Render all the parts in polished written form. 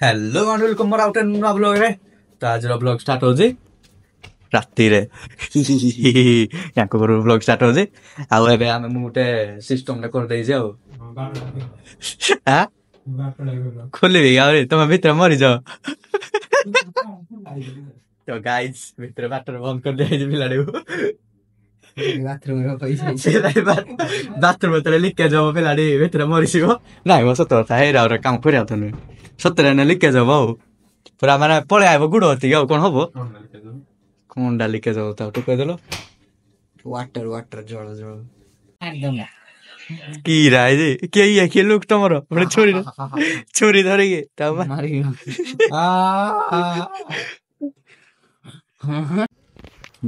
hello and welcome more out नुआ blog रे तो आज ब्लॉग स्टार्ट हो जी राति रे याको करू ब्लॉग स्टार्ट हो जी आउ एबे हम मु गोटे सिस्टम रे कर देई जे हां खोली भी आरे तुम भीतर मरी जाओ तो गाइस भीतर बाटर बंद कर दे जे पिलाडे बाथरूम रे पैसा बाथरूम तले लिख जाओ पिलाडे भीतर मरी सिगो नाही म सत था हे रा काम करिया तनु सतरे ने लिखे जाब पूरा माने पळे आइबो गुड होती आ कोन हबो कोन डा लिखे जाब ता तो कह देलो वाटर वाटर जळ जळ एकदम की राय जे के ये के लोक तमरो बड़े छोरी धरे के ता मारी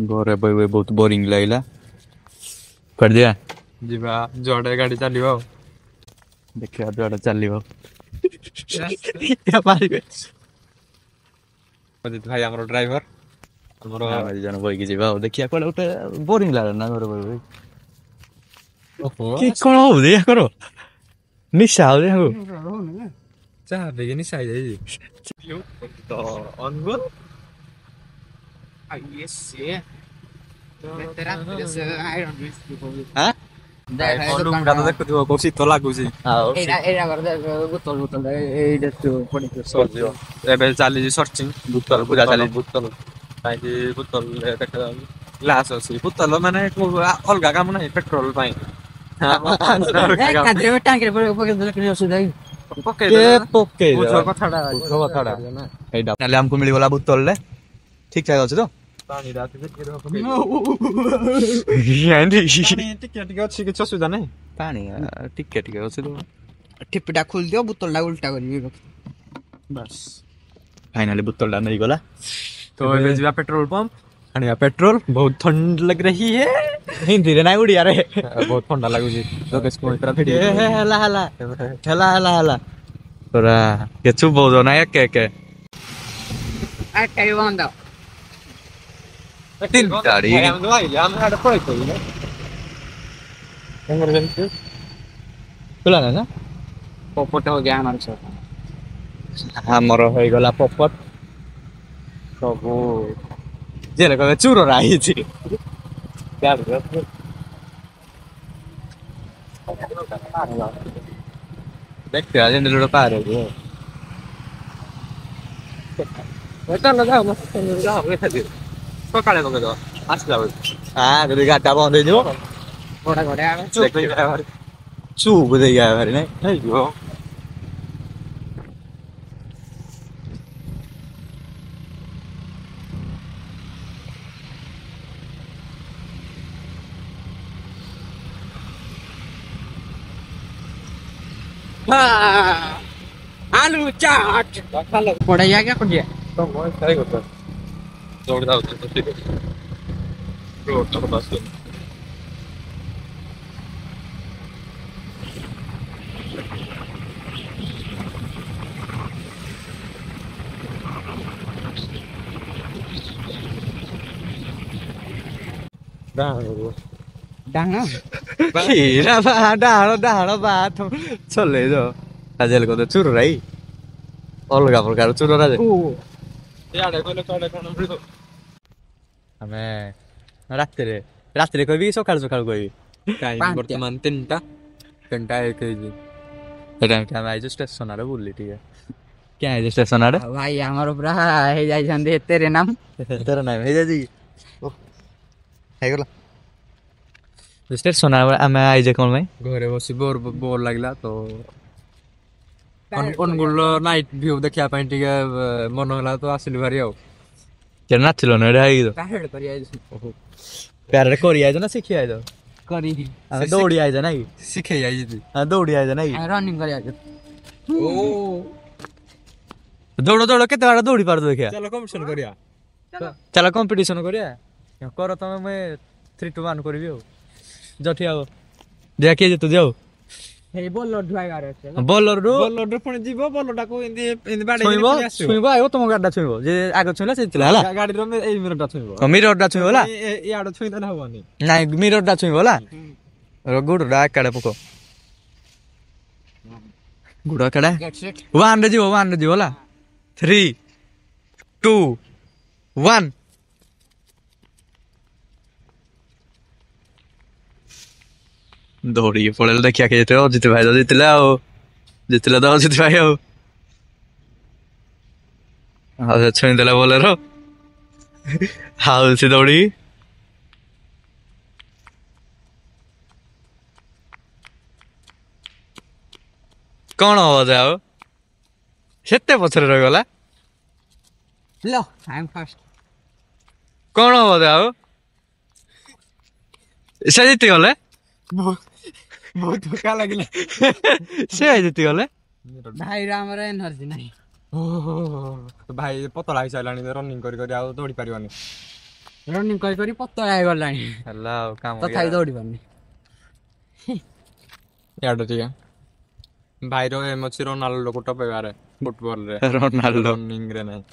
गोरे बय बहुत बोरिंग लागला कर दिया जीवा जोड़े गाड़ी चलियो देखिया जोड़ा चलियो या मारिबे अजित भाई हमरो ड्राइवर हमरो भाई जन बई के जीवा देखिया कोले उठे बोरिंग लाग ना घर बई ओहो की कोन हो दे करो निशा हो दे हो चाह देगे नि साइ जाई तो ऑन गो yes yeah तेरा से आई डोंट मिस पीपल हां कॉलम का तो देखो कोसी तो लागू छी हां एरा कर दे बोतल ए तो पड़ी तो सोजियो एबे चाली जी सर्चिंग बोतल पूजा चाली बोतल काई जी बोतल देख ग्लास अछि बोतल माने अलगा काम नै पेट्रोल पाई कादरे में टांके पर पके दे के असुविधा पके बुझो कथाडा एडा नाले हमको मिली वाला बोतल ले ठीक ठाक अछि तो पानी रात में गिरो यानी टिके अछि के असुविधा नै पानी टिके अछि तो टिपटा खोल दियो बोतल ला उल्टा करी बस फाइनली बोतल ला नहीं गला तो एबे जीवा पेट्रोल पंप अनिया पेट्रोल बहुत ठंड लग रही है हिंदी रे ना उड़िया रे बहुत ठंडा लागु छी तो केस को इतना फेडी हेला हेला हेला हेला हेला तोरा के चुप हो ना एक एक आ टाइम बंद तीन गाड़ी हम दवाई हम हाड पड़े तो ने इमरजेंसी खुला ना पोपट हो गया हमारे साथ हमर होई गला पपट सब जेले कबे चूरो राही छी प्यार देखते आज इंद्र पार है बेटा लगा मस्त लगा हो गया सकाळे लगे तो आसला हां तो गाटा बंद हो जो घोड़ा घोड़ा आ चुप दे गया भाई नहीं अयो आलू चाट पड़ा या क्या कुछ तो मोय काय करतो जोड दाव तो ठीक आहे रोड तो बस डांगा खीरा बा डालो बात चले जो आजल को तो चूरो राई अलगा प्रकार चूरो राजे याडे कोले काडे कोन फ्री तो हमें रात रे कोई भी सकाळ सकाळ कोई टाइम वर्तमान 3टा 1 टाइम क्या मैं जो स्टेशन आरे बोली ठीक है क्या है स्टेशन आरे भाई हमारो पूरा है जाई संदे तेरे नाम तेरा नाम है जी है गला स्टेशन आरे हमें आई जे कोन में घरे बसी बोर लागला तो कोन गुल्लो नाइट व्यू देखिया ପାଇଁ ଟିକେ ମନ ହେଲା ତ ଆସିଲି ଭାରି ଆଉ केना नाचलो न रे आई तो पैरेड करी आई प्यारे कोरी आइ जो ना सिखी आइ जो करी हम दौड़ी आइ जो नहीं ଶିଖେଇ ଯାଇଚି हां दौड़ी आइ जो नहीं रनिंग करी आई ओ दौड़ो दौड़ो केते बार दौड़ी पार देखिया चलो कंपटीशन करिया चलो कंपटीशन करिया करो तमे मैं 3 2 1 करबी हो जठी आओ देखिए जे तू जाओ हे बोल ढुआई गारे छै बॉलर रो बॉलर पुणी जीव बॉलटा को इंदी बाडे छुइबो छुइबो आयो तुम गाडा छुइबो जे आगो छुइला से चला हला गाडी रो ए मिरटा छुइबो मिररडा छुइबो हला ए आडो छुइदा न होबनी नाही मिररडा छुइबो हला रो गुडडा काडे पको गुडा काडे गेट सेट वान रे जीवो हला 3 2 1 ଦୌଡ଼ିକି ପଳେଇଲେ ଦେଖିଆ କିଏ ଜିତିବ ଅଜିତ ଭାଇ ତ ଜିତିଲେ ଆଉ ଜିତିଲେ ତ ଅଜିତ ଭାଇ ଆଉ ସେ ଛୁଇଁଦେଲା ବୋଲେର ହାଉସି ଦୌଡ଼ିକି କଣ ହବ ଯେ ଆଉ ସେତେ ପଛରେ ରହିଗଲା लो आई एम फर्स्ट କଣ ହବ ଯେ ଆଉ ସେ ଜିତିଗଲେ ବହୁତ ଧୋକା ଲାଗିଲା ସେ ଜିତିଗଲେ भाई रा हमर एनर्जी नहीं ଭାଇ ପତଳା ହେଇସାରିଲାଣି ରନିଂ କରି କରି ଆଉ ଦୌଡ଼ି ପାରିବନି रनिंग करी पतला हो गलानी ହେଲା ଆଉ କାମ तथापि दौड़ी पारनी ଇଆଡ଼େ ଟିକେ ଭାଇର ଏମ୍ ଅଛି ରୋନାଲ୍ଡୋକୁ ଟପେଇବାରେ ଫୁଟବଲରେ ରୋନାଲ୍ଡୋ ରନିଂରେ ନାହିଁ